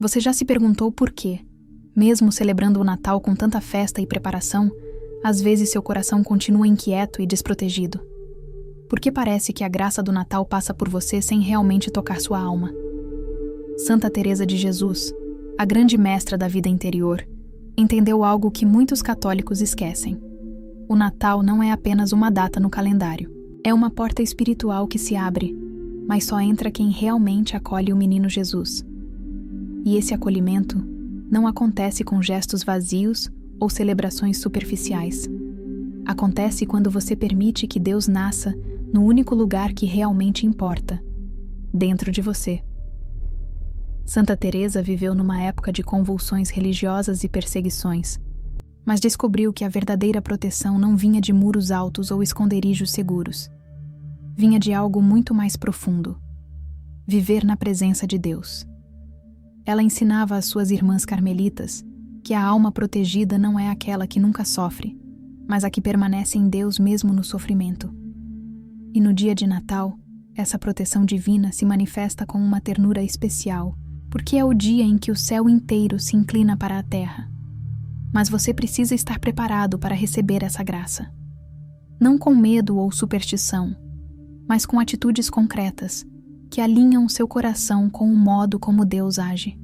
Você já se perguntou por quê, mesmo celebrando o Natal com tanta festa e preparação, às vezes seu coração continua inquieto e desprotegido? Por que parece que a graça do Natal passa por você sem realmente tocar sua alma? Santa Teresa de Jesus, a grande mestra da vida interior, entendeu algo que muitos católicos esquecem. O Natal não é apenas uma data no calendário. É uma porta espiritual que se abre, mas só entra quem realmente acolhe o menino Jesus. E esse acolhimento não acontece com gestos vazios ou celebrações superficiais. Acontece quando você permite que Deus nasça no único lugar que realmente importa, dentro de você. Santa Teresa viveu numa época de convulsões religiosas e perseguições, mas descobriu que a verdadeira proteção não vinha de muros altos ou esconderijos seguros. Vinha de algo muito mais profundo: viver na presença de Deus. Ela ensinava às suas irmãs carmelitas que a alma protegida não é aquela que nunca sofre, mas a que permanece em Deus mesmo no sofrimento. E no dia de Natal, essa proteção divina se manifesta com uma ternura especial, porque é o dia em que o céu inteiro se inclina para a terra. Mas você precisa estar preparado para receber essa graça. Não com medo ou superstição, mas com atitudes concretas, que alinham seu coração com o modo como Deus age.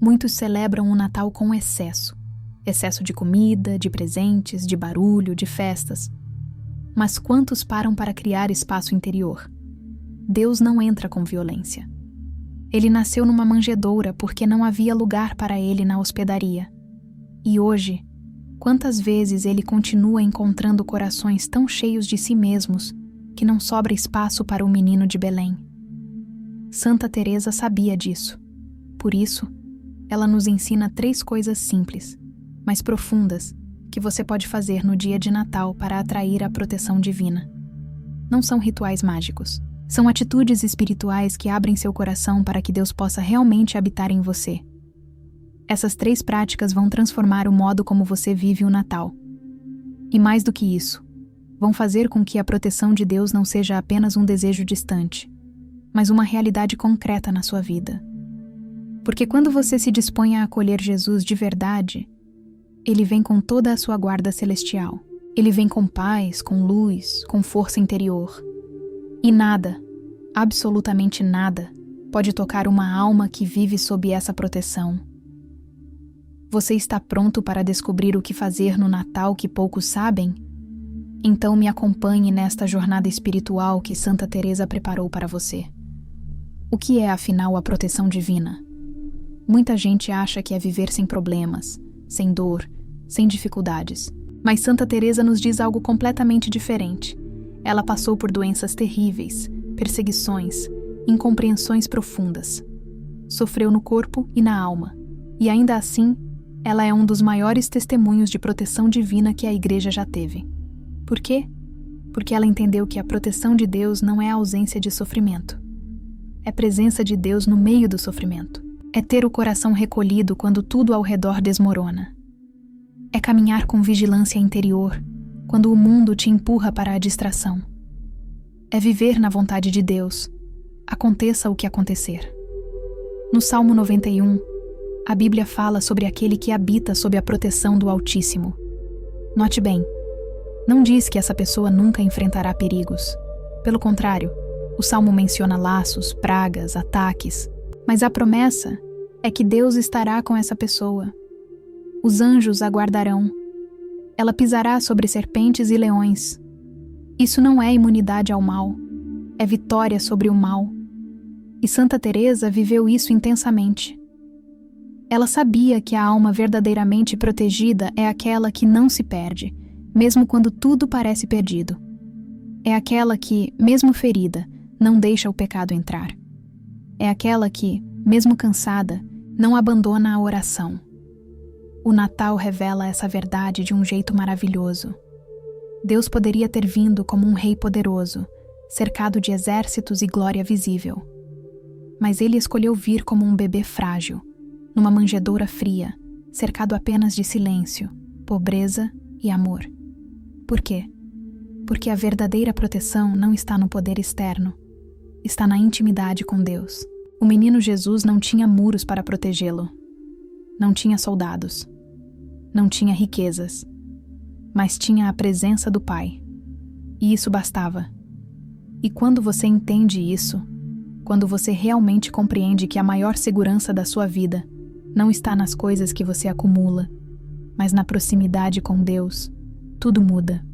Muitos celebram o Natal com excesso de comida, de presentes, de barulho, de festas. Mas quantos param para criar espaço interior? Deus não entra com violência. Ele nasceu numa manjedoura porque não havia lugar para ele na hospedaria. E hoje, quantas vezes ele continua encontrando corações tão cheios de si mesmos que não sobra espaço para o menino de Belém? Santa Teresa sabia disso. Por isso, ela nos ensina 3 coisas simples, mas profundas, que você pode fazer no dia de Natal para atrair a proteção divina. Não são rituais mágicos. São atitudes espirituais que abrem seu coração para que Deus possa realmente habitar em você. Essas 3 práticas vão transformar o modo como você vive o Natal. E mais do que isso, vão fazer com que a proteção de Deus não seja apenas um desejo distante, mas uma realidade concreta na sua vida. Porque quando você se dispõe a acolher Jesus de verdade, Ele vem com toda a sua guarda celestial. Ele vem com paz, com luz, com força interior. E nada, absolutamente nada, pode tocar uma alma que vive sob essa proteção. Você está pronto para descobrir o que fazer no Natal que poucos sabem? Então me acompanhe nesta jornada espiritual que Santa Teresa preparou para você. O que é, afinal, a proteção divina? Muita gente acha que é viver sem problemas, sem dor, sem dificuldades. Mas Santa Teresa nos diz algo completamente diferente. Ela passou por doenças terríveis, perseguições, incompreensões profundas. Sofreu no corpo e na alma. E ainda assim, ela é um dos maiores testemunhos de proteção divina que a Igreja já teve. Por quê? Porque ela entendeu que a proteção de Deus não é a ausência de sofrimento. É presença de Deus no meio do sofrimento. É ter o coração recolhido quando tudo ao redor desmorona. É caminhar com vigilância interior, quando o mundo te empurra para a distração. É viver na vontade de Deus, aconteça o que acontecer. No Salmo 91, a Bíblia fala sobre aquele que habita sob a proteção do Altíssimo. Note bem, não diz que essa pessoa nunca enfrentará perigos. Pelo contrário, o Salmo menciona laços, pragas, ataques, mas a promessa é que Deus estará com essa pessoa. Os anjos a guardarão. Ela pisará sobre serpentes e leões. Isso não é imunidade ao mal, é vitória sobre o mal. E Santa Teresa viveu isso intensamente. Ela sabia que a alma verdadeiramente protegida é aquela que não se perde, mesmo quando tudo parece perdido. É aquela que, mesmo ferida, não deixa o pecado entrar. É aquela que, mesmo cansada, não abandona a oração. O Natal revela essa verdade de um jeito maravilhoso. Deus poderia ter vindo como um rei poderoso, cercado de exércitos e glória visível. Mas ele escolheu vir como um bebê frágil, numa manjedoura fria, cercado apenas de silêncio, pobreza e amor. Por quê? Porque a verdadeira proteção não está no poder externo, está na intimidade com Deus. O menino Jesus não tinha muros para protegê-lo. Não tinha soldados. Não tinha riquezas. Mas tinha a presença do Pai. E isso bastava. E quando você entende isso, quando você realmente compreende que a maior segurança da sua vida não está nas coisas que você acumula, mas na proximidade com Deus, tudo muda.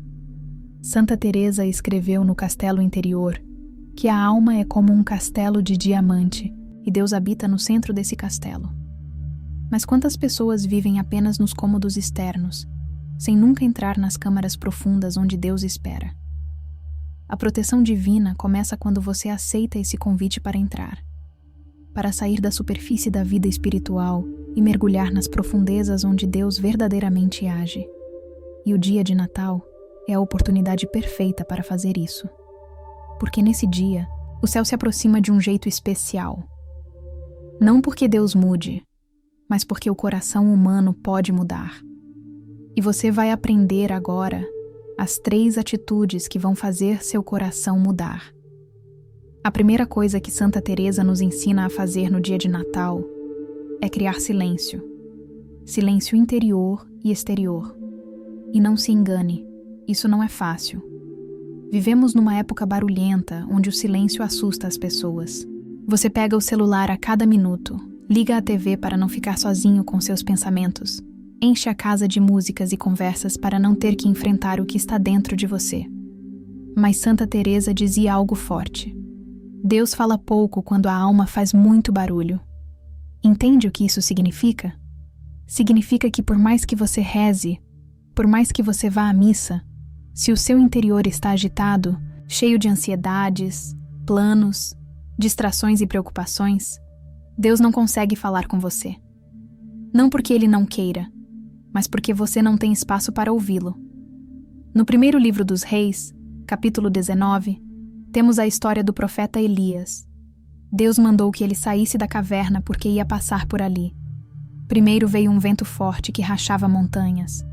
Santa Teresa escreveu no Castelo Interior que a alma é como um castelo de diamante e Deus habita no centro desse castelo. Mas quantas pessoas vivem apenas nos cômodos externos, sem nunca entrar nas câmaras profundas onde Deus espera? A proteção divina começa quando você aceita esse convite para entrar, para sair da superfície da vida espiritual e mergulhar nas profundezas onde Deus verdadeiramente age. E o dia de Natal é a oportunidade perfeita para fazer isso. Porque nesse dia, o céu se aproxima de um jeito especial. Não porque Deus mude, mas porque o coração humano pode mudar. E você vai aprender agora as 3 atitudes que vão fazer seu coração mudar. A primeira coisa que Santa Teresa nos ensina a fazer no dia de Natal é criar silêncio. Silêncio interior e exterior. E não se engane, isso não é fácil. Vivemos numa época barulhenta, onde o silêncio assusta as pessoas. Você pega o celular a cada minuto, liga a TV para não ficar sozinho com seus pensamentos, enche a casa de músicas e conversas para não ter que enfrentar o que está dentro de você. Mas Santa Teresa dizia algo forte. Deus fala pouco quando a alma faz muito barulho. Entende o que isso significa? Significa que por mais que você reze, por mais que você vá à missa, se o seu interior está agitado, cheio de ansiedades, planos, distrações e preocupações, Deus não consegue falar com você. Não porque Ele não queira, mas porque você não tem espaço para ouvi-lo. No primeiro livro dos Reis, capítulo 19, temos a história do profeta Elias. Deus mandou que ele saísse da caverna porque ia passar por ali. Primeiro veio um vento forte que rachava montanhas,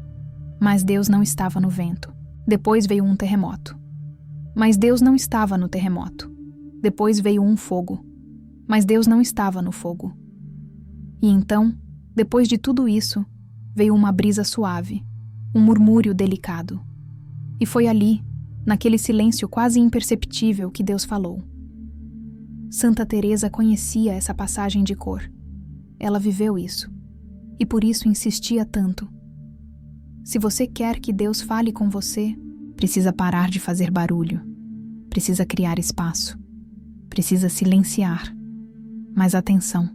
mas Deus não estava no vento. Depois veio um terremoto, mas Deus não estava no terremoto. Depois veio um fogo, mas Deus não estava no fogo. E então, depois de tudo isso, veio uma brisa suave, um murmúrio delicado. E foi ali, naquele silêncio quase imperceptível, que Deus falou. Santa Teresa conhecia essa passagem de cor. Ela viveu isso, e por isso insistia tanto. Se você quer que Deus fale com você, precisa parar de fazer barulho, precisa criar espaço, precisa silenciar. Mas atenção,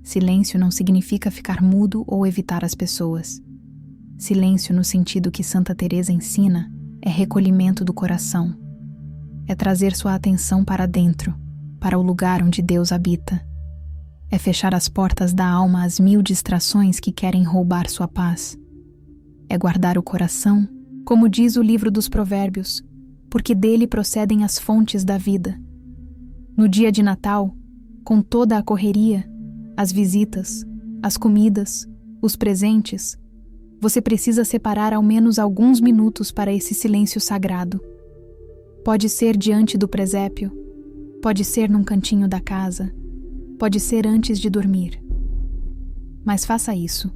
silêncio não significa ficar mudo ou evitar as pessoas. Silêncio no sentido que Santa Teresa ensina é recolhimento do coração. É trazer sua atenção para dentro, para o lugar onde Deus habita. É fechar as portas da alma às 1000 distrações que querem roubar sua paz. É guardar o coração, como diz o livro dos Provérbios, porque dele procedem as fontes da vida. No dia de Natal, com toda a correria, as visitas, as comidas, os presentes, você precisa separar ao menos alguns minutos para esse silêncio sagrado. Pode ser diante do presépio, pode ser num cantinho da casa, pode ser antes de dormir. Mas faça isso,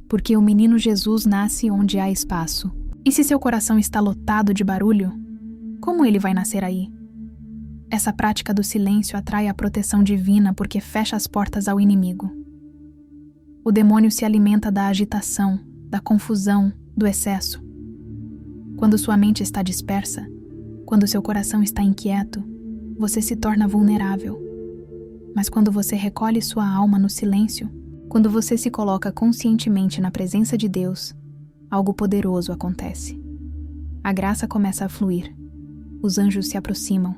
porque o menino Jesus nasce onde há espaço. E se seu coração está lotado de barulho, como ele vai nascer aí? Essa prática do silêncio atrai a proteção divina porque fecha as portas ao inimigo. O demônio se alimenta da agitação, da confusão, do excesso. Quando sua mente está dispersa, quando seu coração está inquieto, você se torna vulnerável. Mas quando você recolhe sua alma no silêncio, quando você se coloca conscientemente na presença de Deus, algo poderoso acontece. A graça começa a fluir, os anjos se aproximam,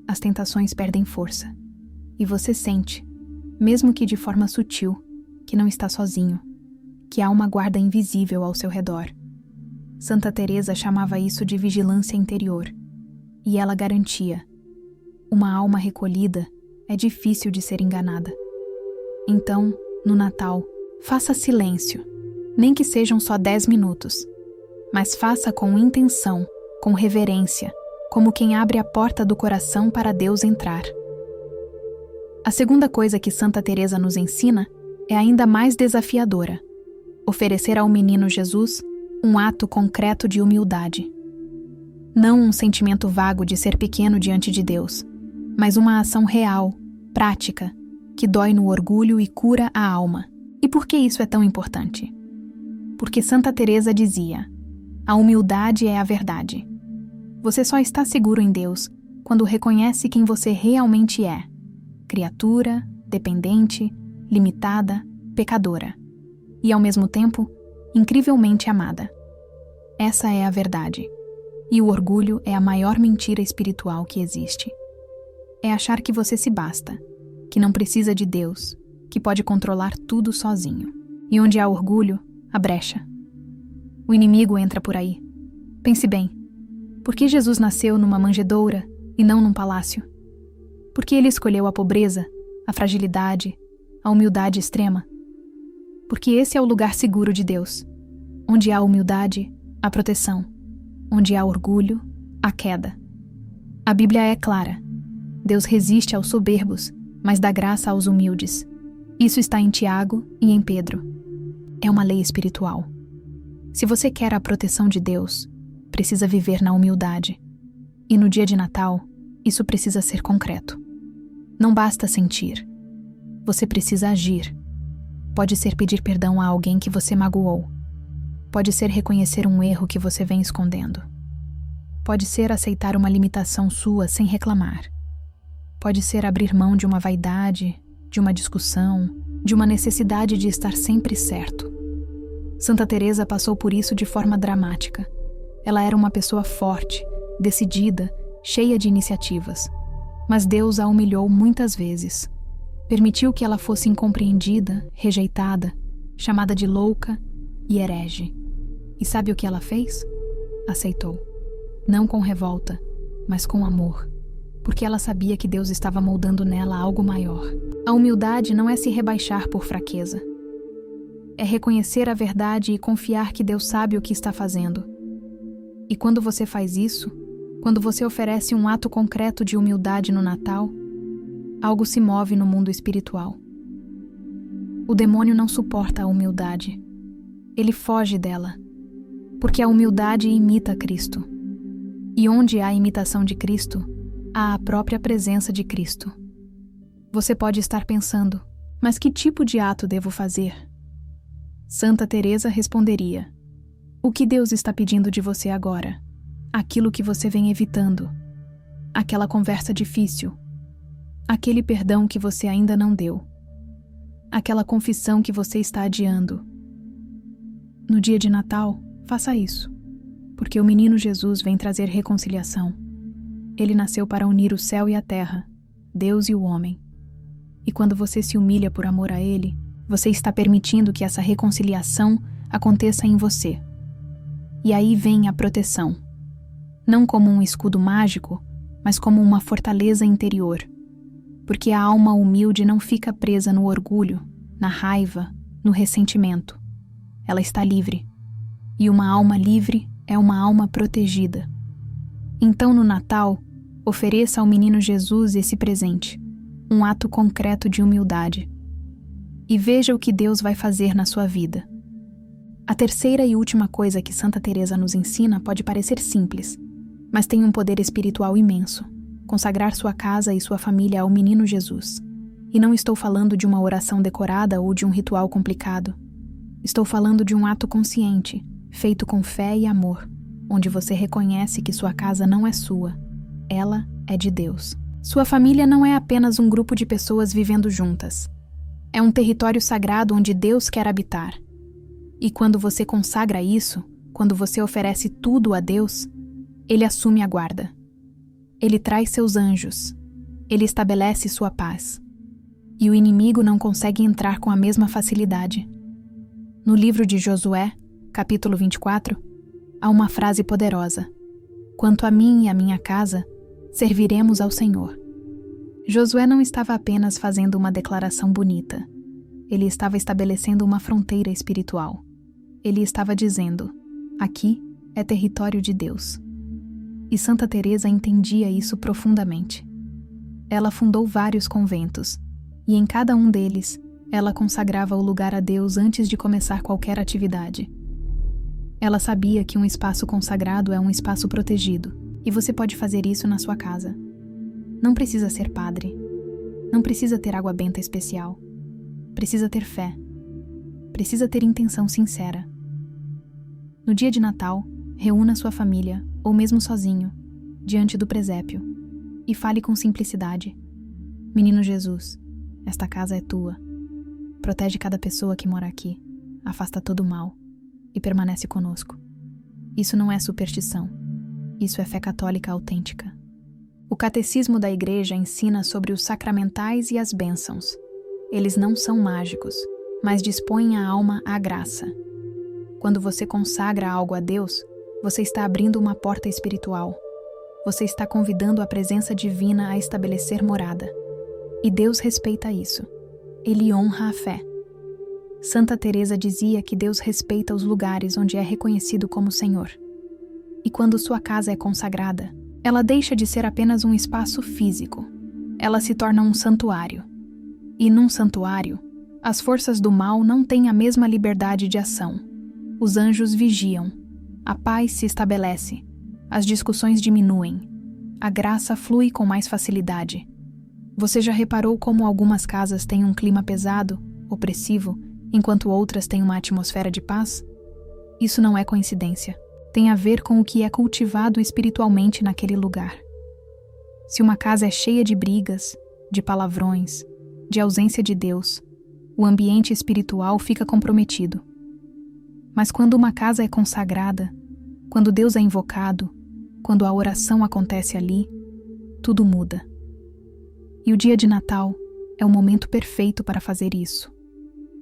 as tentações perdem força, e você sente, mesmo que de forma sutil, que não está sozinho, que há uma guarda invisível ao seu redor. Santa Teresa chamava isso de vigilância interior, e ela garantia: uma alma recolhida é difícil de ser enganada. Então, no Natal, faça silêncio, nem que sejam só 10 minutos, mas faça com intenção, com reverência, como quem abre a porta do coração para Deus entrar. A segunda coisa que Santa Teresa nos ensina é ainda mais desafiadora: oferecer ao menino Jesus um ato concreto de humildade. Não um sentimento vago de ser pequeno diante de Deus, mas uma ação real, prática, que dói no orgulho e cura a alma. E por que isso é tão importante? Porque Santa Teresa dizia: a humildade é a verdade. Você só está seguro em Deus quando reconhece quem você realmente é: criatura, dependente, limitada, pecadora. E, ao mesmo tempo, incrivelmente amada. Essa é a verdade. E o orgulho é a maior mentira espiritual que existe. É achar que você se basta, que não precisa de Deus, que pode controlar tudo sozinho. E onde há orgulho, há brecha. O inimigo entra por aí. Pense bem, por que Jesus nasceu numa manjedoura e não num palácio? Por que ele escolheu a pobreza, a fragilidade, a humildade extrema? Porque esse é o lugar seguro de Deus. Onde há humildade, há proteção. Onde há orgulho, há queda. A Bíblia é clara. Deus resiste aos soberbos, mas dá graça aos humildes. Isso está em Tiago e em Pedro. É uma lei espiritual. Se você quer a proteção de Deus, precisa viver na humildade. E no dia de Natal, isso precisa ser concreto. Não basta sentir. Você precisa agir. Pode ser pedir perdão a alguém que você magoou. Pode ser reconhecer um erro que você vem escondendo. Pode ser aceitar uma limitação sua sem reclamar. Pode ser abrir mão de uma vaidade, de uma discussão, de uma necessidade de estar sempre certo. Santa Teresa passou por isso de forma dramática. Ela era uma pessoa forte, decidida, cheia de iniciativas. Mas Deus a humilhou muitas vezes. Permitiu que ela fosse incompreendida, rejeitada, chamada de louca e herege. E sabe o que ela fez? Aceitou. Não com revolta, mas com amor. Porque ela sabia que Deus estava moldando nela algo maior. A humildade não é se rebaixar por fraqueza. É reconhecer a verdade e confiar que Deus sabe o que está fazendo. E quando você faz isso, quando você oferece um ato concreto de humildade no Natal, algo se move no mundo espiritual. O demônio não suporta a humildade. Ele foge dela, porque a humildade imita Cristo. E onde há imitação de Cristo, há a própria presença de Cristo. Você pode estar pensando, mas que tipo de ato devo fazer? Santa Teresa responderia: o que Deus está pedindo de você agora? Aquilo que você vem evitando. Aquela conversa difícil. Aquele perdão que você ainda não deu. Aquela confissão que você está adiando. No dia de Natal, faça isso, porque o menino Jesus vem trazer reconciliação. Ele nasceu para unir o céu e a terra, Deus e o homem. E quando você se humilha por amor a Ele, você está permitindo que essa reconciliação aconteça em você. E aí vem a proteção. Não como um escudo mágico, mas como uma fortaleza interior. Porque a alma humilde não fica presa no orgulho, na raiva, no ressentimento. Ela está livre. E uma alma livre é uma alma protegida. Então, no Natal, ofereça ao menino Jesus esse presente, um ato concreto de humildade. E veja o que Deus vai fazer na sua vida. A terceira e última coisa que Santa Teresa nos ensina pode parecer simples, mas tem um poder espiritual imenso: consagrar sua casa e sua família ao menino Jesus. E não estou falando de uma oração decorada ou de um ritual complicado. Estou falando de um ato consciente, feito com fé e amor, onde você reconhece que sua casa não é sua, ela é de Deus. Sua família não é apenas um grupo de pessoas vivendo juntas. É um território sagrado onde Deus quer habitar. E quando você consagra isso, quando você oferece tudo a Deus, Ele assume a guarda. Ele traz seus anjos. Ele estabelece sua paz. E o inimigo não consegue entrar com a mesma facilidade. No livro de Josué, capítulo 24, há uma frase poderosa: quanto a mim e a minha casa, serviremos ao Senhor. Josué não estava apenas fazendo uma declaração bonita. Ele estava estabelecendo uma fronteira espiritual. Ele estava dizendo: aqui é território de Deus. E Santa Teresa entendia isso profundamente. Ela fundou vários conventos, e em cada um deles, ela consagrava o lugar a Deus antes de começar qualquer atividade. Ela sabia que um espaço consagrado é um espaço protegido, e você pode fazer isso na sua casa. Não precisa ser padre. Não precisa ter água benta especial. Precisa ter fé. Precisa ter intenção sincera. No dia de Natal, reúna sua família, ou mesmo sozinho, diante do presépio, e fale com simplicidade. Menino Jesus, esta casa é tua. Protege cada pessoa que mora aqui, afasta todo o mal e permanece conosco. Isso não é superstição. Isso é fé católica autêntica. O catecismo da Igreja ensina sobre os sacramentais e as bênçãos. Eles não são mágicos, mas dispõem a alma à graça. Quando você consagra algo a Deus, você está abrindo uma porta espiritual. Você está convidando a presença divina a estabelecer morada. E Deus respeita isso. Ele honra a fé. Santa Teresa dizia que Deus respeita os lugares onde é reconhecido como Senhor. E quando sua casa é consagrada, ela deixa de ser apenas um espaço físico. Ela se torna um santuário. E num santuário, as forças do mal não têm a mesma liberdade de ação. Os anjos vigiam. A paz se estabelece. As discussões diminuem. A graça flui com mais facilidade. Você já reparou como algumas casas têm um clima pesado, opressivo, enquanto outras têm uma atmosfera de paz? Isso não é coincidência. Tem a ver com o que é cultivado espiritualmente naquele lugar. Se uma casa é cheia de brigas, de palavrões, de ausência de Deus, o ambiente espiritual fica comprometido. Mas quando uma casa é consagrada, quando Deus é invocado, quando a oração acontece ali, tudo muda. E o dia de Natal é o momento perfeito para fazer isso,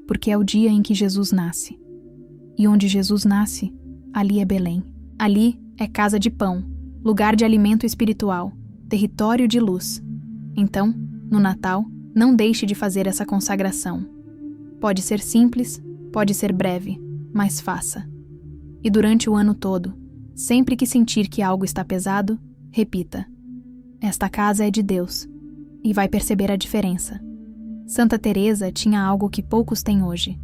porque é o dia em que Jesus nasce. E onde Jesus nasce, ali é Belém. Ali é casa de pão, lugar de alimento espiritual, território de luz. Então, no Natal, não deixe de fazer essa consagração. Pode ser simples, pode ser breve, mas faça. E durante o ano todo, sempre que sentir que algo está pesado, repita: esta casa é de Deus, e vai perceber a diferença. Santa Teresa tinha algo que poucos têm hoje: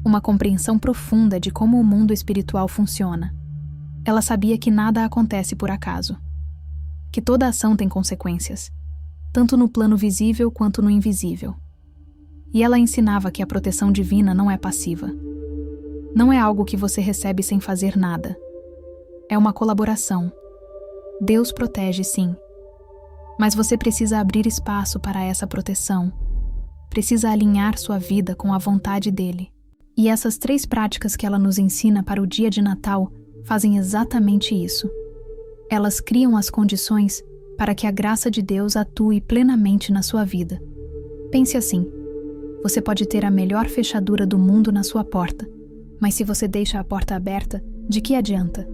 uma compreensão profunda de como o mundo espiritual funciona. Ela sabia que nada acontece por acaso, que toda ação tem consequências, tanto no plano visível quanto no invisível. E ela ensinava que a proteção divina não é passiva. Não é algo que você recebe sem fazer nada. É uma colaboração. Deus protege, sim. Mas você precisa abrir espaço para essa proteção. Precisa alinhar sua vida com a vontade dele. E essas 3 práticas que ela nos ensina para o dia de Natal fazem exatamente isso. Elas criam as condições para que a graça de Deus atue plenamente na sua vida. Pense assim: você pode ter a melhor fechadura do mundo na sua porta, mas se você deixa a porta aberta, de que adianta?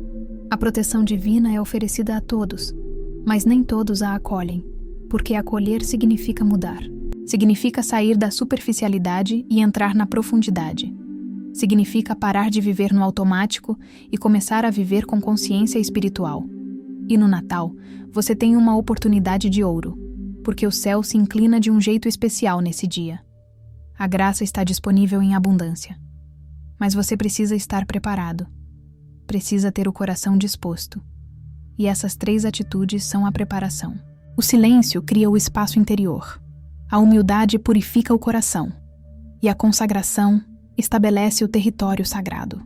A proteção divina é oferecida a todos, mas nem todos a acolhem, porque acolher significa mudar. Significa sair da superficialidade e entrar na profundidade. Significa parar de viver no automático e começar a viver com consciência espiritual. E no Natal, você tem uma oportunidade de ouro, porque o céu se inclina de um jeito especial nesse dia. A graça está disponível em abundância. Mas você precisa estar preparado. Precisa ter o coração disposto. E essas 3 atitudes são a preparação. O silêncio cria o espaço interior. A humildade purifica o coração. E a consagração estabelece o território sagrado.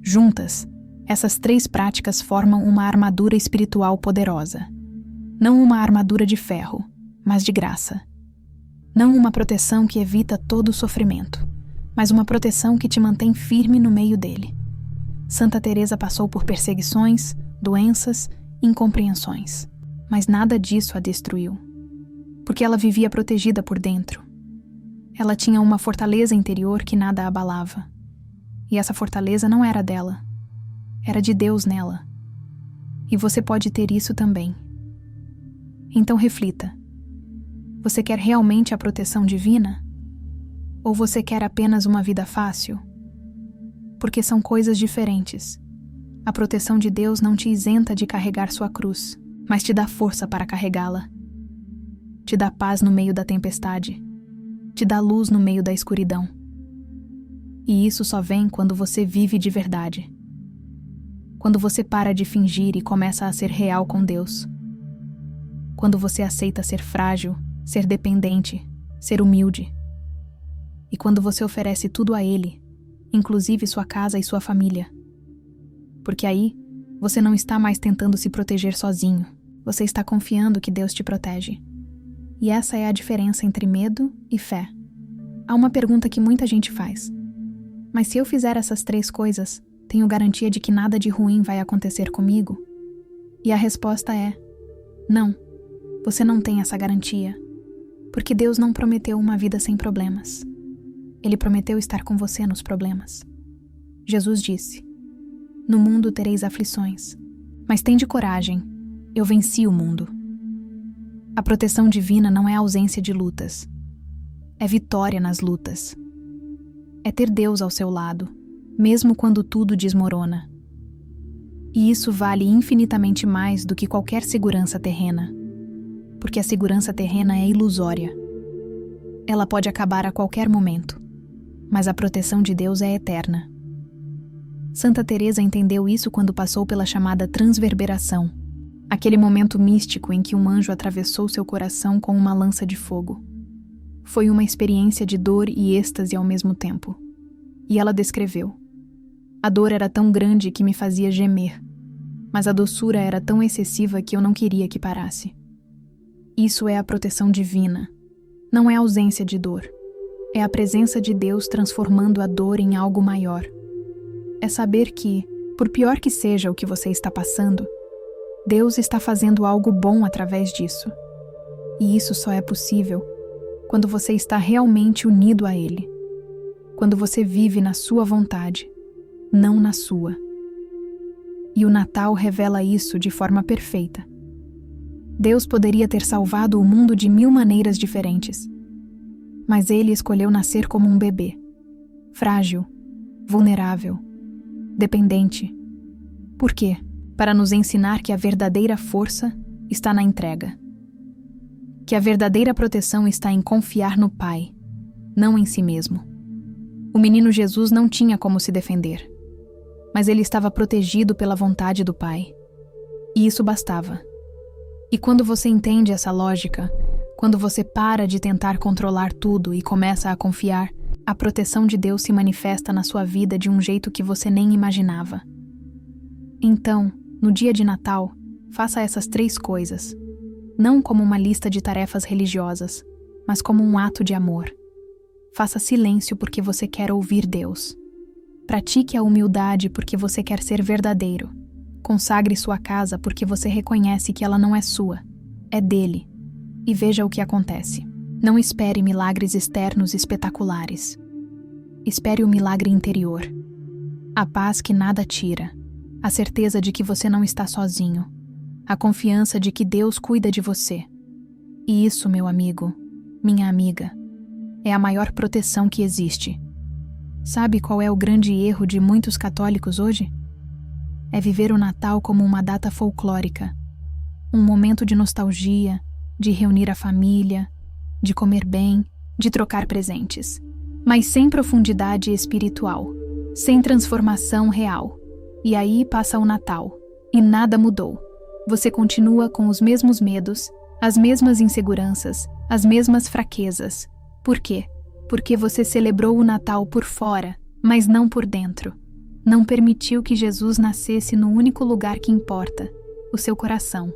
Juntas, essas 3 práticas formam uma armadura espiritual poderosa. Não uma armadura de ferro, mas de graça. Não uma proteção que evita todo o sofrimento, mas uma proteção que te mantém firme no meio dele. Santa Teresa passou por perseguições, doenças, incompreensões, mas nada disso a destruiu, porque ela vivia protegida por dentro. Ela tinha uma fortaleza interior que nada abalava. E essa fortaleza não era dela. Era de Deus nela. E você pode ter isso também. Então reflita. Você quer realmente a proteção divina? Ou você quer apenas uma vida fácil? Porque são coisas diferentes. A proteção de Deus não te isenta de carregar sua cruz, mas te dá força para carregá-la. Te dá paz no meio da tempestade. te dá luz no meio da escuridão. E isso só vem quando você vive de verdade. Quando você para de fingir e começa a ser real com Deus. Quando você aceita ser frágil, ser dependente, ser humilde. E quando você oferece tudo a Ele, inclusive sua casa e sua família. Porque aí, você não está mais tentando se proteger sozinho. Você está confiando que Deus te protege. E essa é a diferença entre medo e fé. Há uma pergunta que muita gente faz. Mas se eu fizer essas 3 coisas, tenho garantia de que nada de ruim vai acontecer comigo? E a resposta é: não, você não tem essa garantia. Porque Deus não prometeu uma vida sem problemas. Ele prometeu estar com você nos problemas. Jesus disse: no mundo tereis aflições, mas tende coragem, eu venci o mundo. A proteção divina não é ausência de lutas, é vitória nas lutas. É ter Deus ao seu lado, mesmo quando tudo desmorona. E isso vale infinitamente mais do que qualquer segurança terrena, porque a segurança terrena é ilusória. Ela pode acabar a qualquer momento, mas a proteção de Deus é eterna. Santa Teresa entendeu isso quando passou pela chamada transverberação, aquele momento místico em que um anjo atravessou seu coração com uma lança de fogo. Foi uma experiência de dor e êxtase ao mesmo tempo. E ela descreveu: a dor era tão grande que me fazia gemer, mas a doçura era tão excessiva que eu não queria que parasse. Isso é a proteção divina. Não é ausência de dor. É a presença de Deus transformando a dor em algo maior. É saber que, por pior que seja o que você está passando, Deus está fazendo algo bom através disso. E isso só é possível quando você está realmente unido a Ele. Quando você vive na sua vontade, não na sua. E o Natal revela isso de forma perfeita. Deus poderia ter salvado o mundo de 1000 maneiras diferentes. Mas Ele escolheu nascer como um bebê. Frágil, vulnerável, dependente. Por quê? Para nos ensinar que a verdadeira força está na entrega. Que a verdadeira proteção está em confiar no Pai, não em si mesmo. O menino Jesus não tinha como se defender, mas ele estava protegido pela vontade do Pai. E isso bastava. E quando você entende essa lógica, quando você para de tentar controlar tudo e começa a confiar, a proteção de Deus se manifesta na sua vida de um jeito que você nem imaginava. Então, no dia de Natal, faça essas 3 coisas, não como uma lista de tarefas religiosas, mas como um ato de amor. Faça silêncio porque você quer ouvir Deus. Pratique a humildade porque você quer ser verdadeiro. Consagre sua casa porque você reconhece que ela não é sua, é dele. E veja o que acontece. Não espere milagres externos espetaculares. Espere o milagre interior. A paz que nada tira. A certeza de que você não está sozinho. A confiança de que Deus cuida de você. E isso, meu amigo, minha amiga, é a maior proteção que existe. Sabe qual é o grande erro de muitos católicos hoje? É viver o Natal como uma data folclórica. Um momento de nostalgia, de reunir a família, de comer bem, de trocar presentes. Mas sem profundidade espiritual, sem transformação real. E aí passa o Natal, e nada mudou. Você continua com os mesmos medos, as mesmas inseguranças, as mesmas fraquezas. Por quê? Porque você celebrou o Natal por fora, mas não por dentro. Não permitiu que Jesus nascesse no único lugar que importa, o seu coração.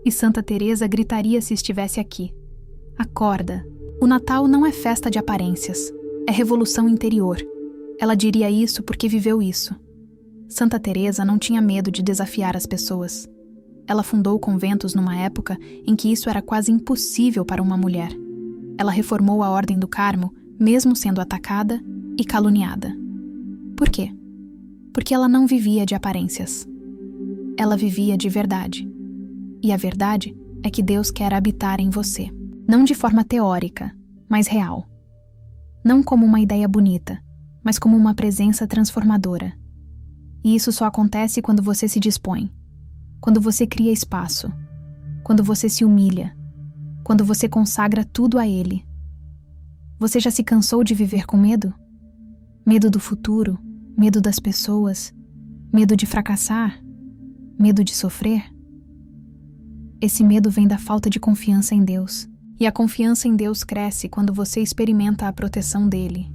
E Santa Teresa gritaria se estivesse aqui: acorda, o Natal não é festa de aparências, é revolução interior. Ela diria isso porque viveu isso. Santa Teresa não tinha medo de desafiar as pessoas. Ela fundou conventos numa época em que isso era quase impossível para uma mulher. Ela reformou a Ordem do Carmo, mesmo sendo atacada e caluniada. Por quê? Porque ela não vivia de aparências. Ela vivia de verdade. E a verdade é que Deus quer habitar em você. Não de forma teórica, mas real. Não como uma ideia bonita, mas como uma presença transformadora. E isso só acontece quando você se dispõe. Quando você cria espaço. Quando você se humilha. Quando você consagra tudo a Ele. Você já se cansou de viver com medo? Medo do futuro, medo das pessoas, medo de fracassar, medo de sofrer? Esse medo vem da falta de confiança em Deus. E a confiança em Deus cresce quando você experimenta a proteção dele.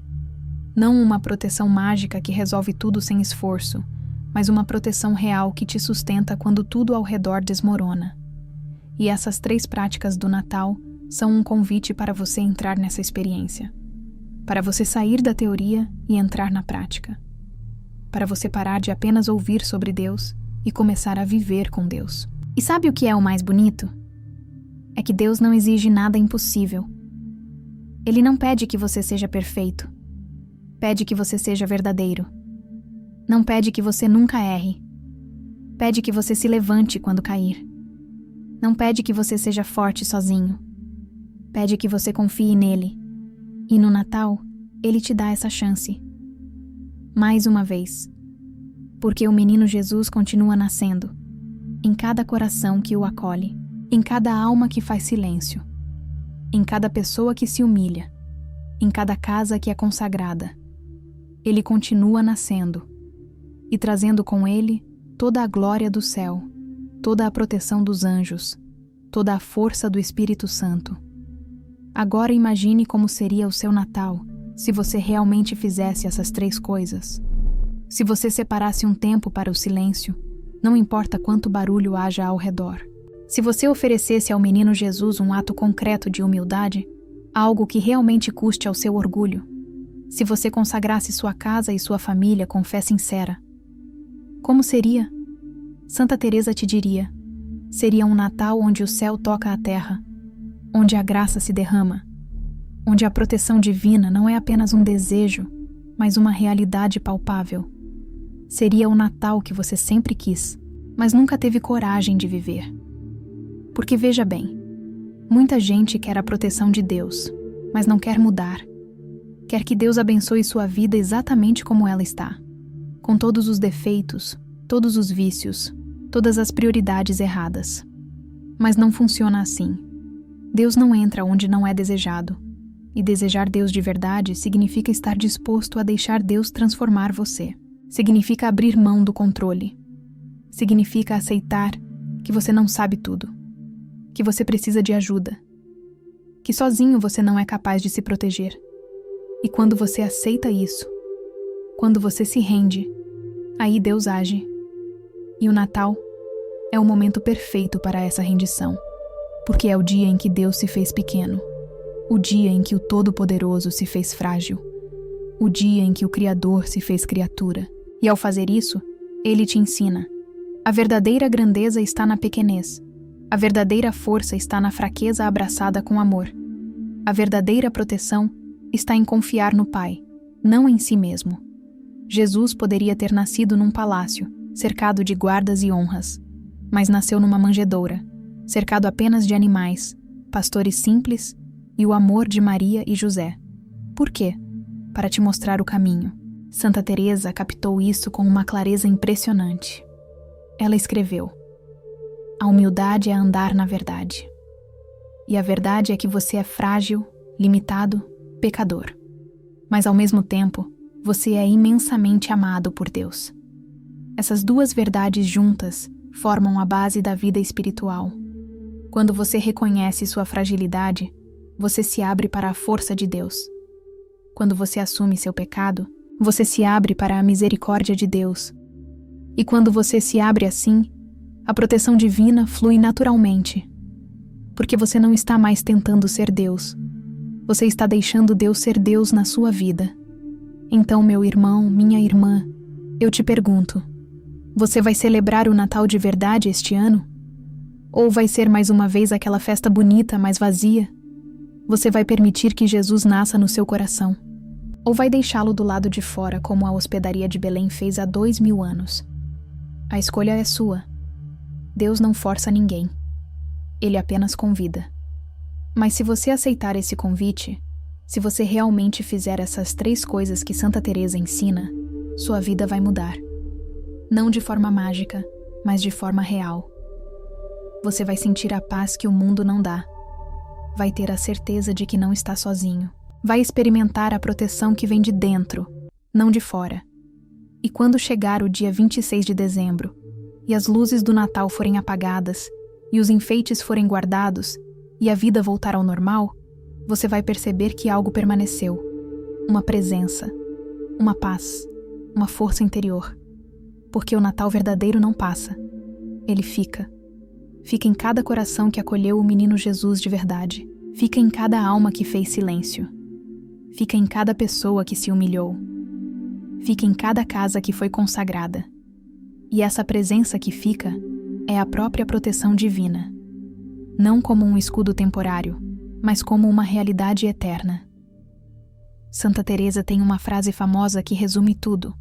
Não uma proteção mágica que resolve tudo sem esforço, mas uma proteção real que te sustenta quando tudo ao redor desmorona. E essas 3 práticas do Natal são um convite para você entrar nessa experiência. Para você sair da teoria e entrar na prática. Para você parar de apenas ouvir sobre Deus e começar a viver com Deus. E sabe o que é o mais bonito? É que Deus não exige nada impossível. Ele não pede que você seja perfeito. Pede que você seja verdadeiro. Não pede que você nunca erre. Pede que você se levante quando cair. Não pede que você seja forte sozinho. Pede que você confie nele. E no Natal, ele te dá essa chance. Mais uma vez. Porque o menino Jesus continua nascendo. Em cada coração que o acolhe. Em cada alma que faz silêncio. Em cada pessoa que se humilha. Em cada casa que é consagrada. Ele continua nascendo. E trazendo com ele toda a glória do céu, toda a proteção dos anjos, toda a força do Espírito Santo. Agora imagine como seria o seu Natal se você realmente fizesse essas 3 coisas. Se você separasse um tempo para o silêncio, não importa quanto barulho haja ao redor. Se você oferecesse ao menino Jesus um ato concreto de humildade, algo que realmente custe ao seu orgulho. Se você consagrasse sua casa e sua família com fé sincera. Como seria? Santa Teresa te diria: seria um Natal onde o céu toca a terra, onde a graça se derrama, onde a proteção divina não é apenas um desejo, mas uma realidade palpável. Seria o Natal que você sempre quis, mas nunca teve coragem de viver. Porque veja bem, muita gente quer a proteção de Deus, mas não quer mudar. Quer que Deus abençoe sua vida exatamente como ela está, com todos os defeitos, todos os vícios, todas as prioridades erradas. Mas não funciona assim. Deus não entra onde não é desejado. E desejar Deus de verdade significa estar disposto a deixar Deus transformar você. Significa abrir mão do controle. Significa aceitar que você não sabe tudo. Que você precisa de ajuda. Que sozinho você não é capaz de se proteger. E quando você aceita isso, quando você se rende, aí Deus age. E o Natal é o momento perfeito para essa rendição, porque é o dia em que Deus se fez pequeno, o dia em que o Todo-Poderoso se fez frágil, o dia em que o Criador se fez criatura. E ao fazer isso, Ele te ensina. A verdadeira grandeza está na pequenez. A verdadeira força está na fraqueza abraçada com amor. A verdadeira proteção está em confiar no Pai, não em si mesmo. Jesus poderia ter nascido num palácio, cercado de guardas e honras, mas nasceu numa manjedoura, cercado apenas de animais, pastores simples e o amor de Maria e José. Por quê? Para te mostrar o caminho. Santa Teresa captou isso com uma clareza impressionante. Ela escreveu: a humildade é andar na verdade. E a verdade é que você é frágil, limitado, pecador. Mas ao mesmo tempo, você é imensamente amado por Deus. Essas 2 verdades juntas formam a base da vida espiritual. Quando você reconhece sua fragilidade, você se abre para a força de Deus. Quando você assume seu pecado, você se abre para a misericórdia de Deus. E quando você se abre assim, a proteção divina flui naturalmente. Porque você não está mais tentando ser Deus. Você está deixando Deus ser Deus na sua vida. Então, meu irmão, minha irmã, eu te pergunto: você vai celebrar o Natal de verdade este ano? Ou vai ser mais uma vez aquela festa bonita, mas vazia? Você vai permitir que Jesus nasça no seu coração? Ou vai deixá-lo do lado de fora, como a hospedaria de Belém fez há 2000 anos? A escolha é sua. Deus não força ninguém. Ele apenas convida. Mas se você aceitar esse convite, se você realmente fizer essas 3 coisas que Santa Teresa ensina, sua vida vai mudar. Não de forma mágica, mas de forma real. Você vai sentir a paz que o mundo não dá. Vai ter a certeza de que não está sozinho. Vai experimentar a proteção que vem de dentro, não de fora. E quando chegar o dia 26 de dezembro, e as luzes do Natal forem apagadas, e os enfeites forem guardados, e a vida voltar ao normal, você vai perceber que algo permaneceu. Uma presença, uma paz, uma força interior. Porque o Natal verdadeiro não passa. Ele fica. Fica em cada coração que acolheu o menino Jesus de verdade. Fica em cada alma que fez silêncio. Fica em cada pessoa que se humilhou. Fica em cada casa que foi consagrada. E essa presença que fica é a própria proteção divina. Não como um escudo temporário, mas como uma realidade eterna. Santa Teresa tem uma frase famosa que resume tudo.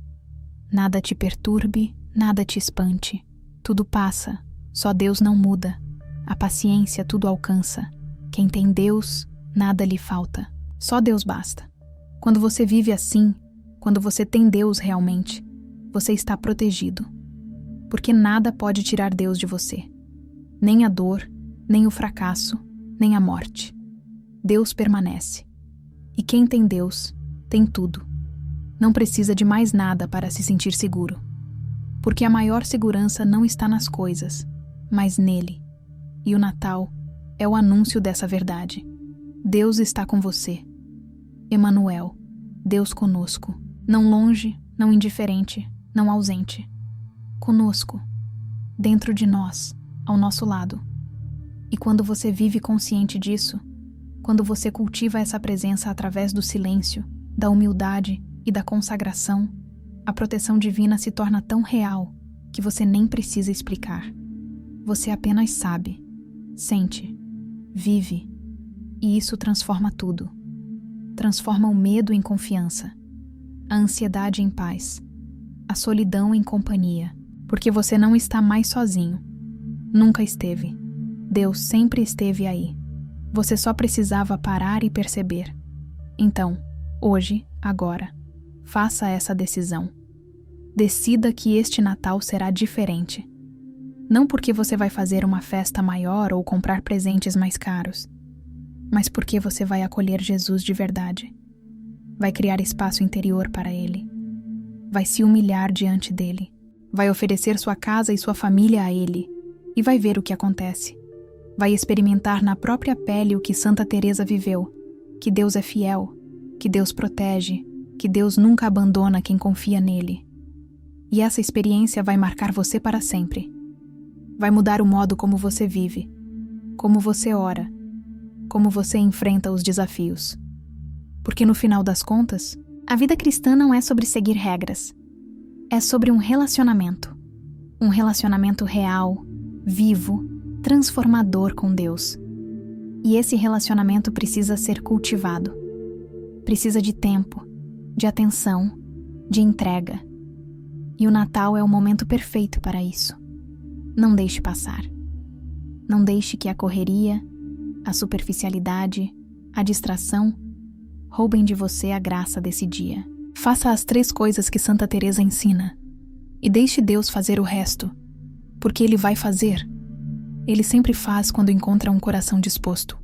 Nada te perturbe, nada te espante. Tudo passa, só Deus não muda. A paciência tudo alcança. Quem tem Deus, nada lhe falta. Só Deus basta. Quando você vive assim, quando você tem Deus realmente, você está protegido. Porque nada pode tirar Deus de você. Nem a dor, nem o fracasso, nem a morte. Deus permanece. E quem tem Deus, tem tudo. Não precisa de mais nada para se sentir seguro. Porque a maior segurança não está nas coisas, mas nele. E o Natal é o anúncio dessa verdade. Deus está com você. Emanuel, Deus conosco. Não longe, não indiferente, não ausente. Conosco, dentro de nós, ao nosso lado. E quando você vive consciente disso, quando você cultiva essa presença através do silêncio, da humildade e da consagração, a proteção divina se torna tão real que você nem precisa explicar. Você apenas sabe, sente, vive, e isso transforma tudo. Transforma o medo em confiança, a ansiedade em paz, a solidão em companhia, porque você não está mais sozinho. Nunca esteve. Deus sempre esteve aí. Você só precisava parar e perceber. Então, hoje, agora, faça essa decisão. Decida que este Natal será diferente. Não porque você vai fazer uma festa maior ou comprar presentes mais caros, mas porque você vai acolher Jesus de verdade. Vai criar espaço interior para Ele. Vai se humilhar diante dEle. Vai oferecer sua casa e sua família a Ele. E vai ver o que acontece. Vai experimentar na própria pele o que Santa Teresa viveu. Que Deus é fiel, que Deus protege, que Deus nunca abandona quem confia nele. E essa experiência vai marcar você para sempre. Vai mudar o modo como você vive, como você ora, como você enfrenta os desafios. Porque no final das contas, a vida cristã não é sobre seguir regras. É sobre um relacionamento. Um relacionamento real, vivo, transformador com Deus. E esse relacionamento precisa ser cultivado. Precisa de tempo, de atenção, de entrega. E o Natal é o momento perfeito para isso. Não deixe passar. Não deixe que a correria, a superficialidade, a distração roubem de você a graça desse dia. Faça as 3 coisas que Santa Teresa ensina e deixe Deus fazer o resto, porque Ele vai fazer. Ele sempre faz quando encontra um coração disposto.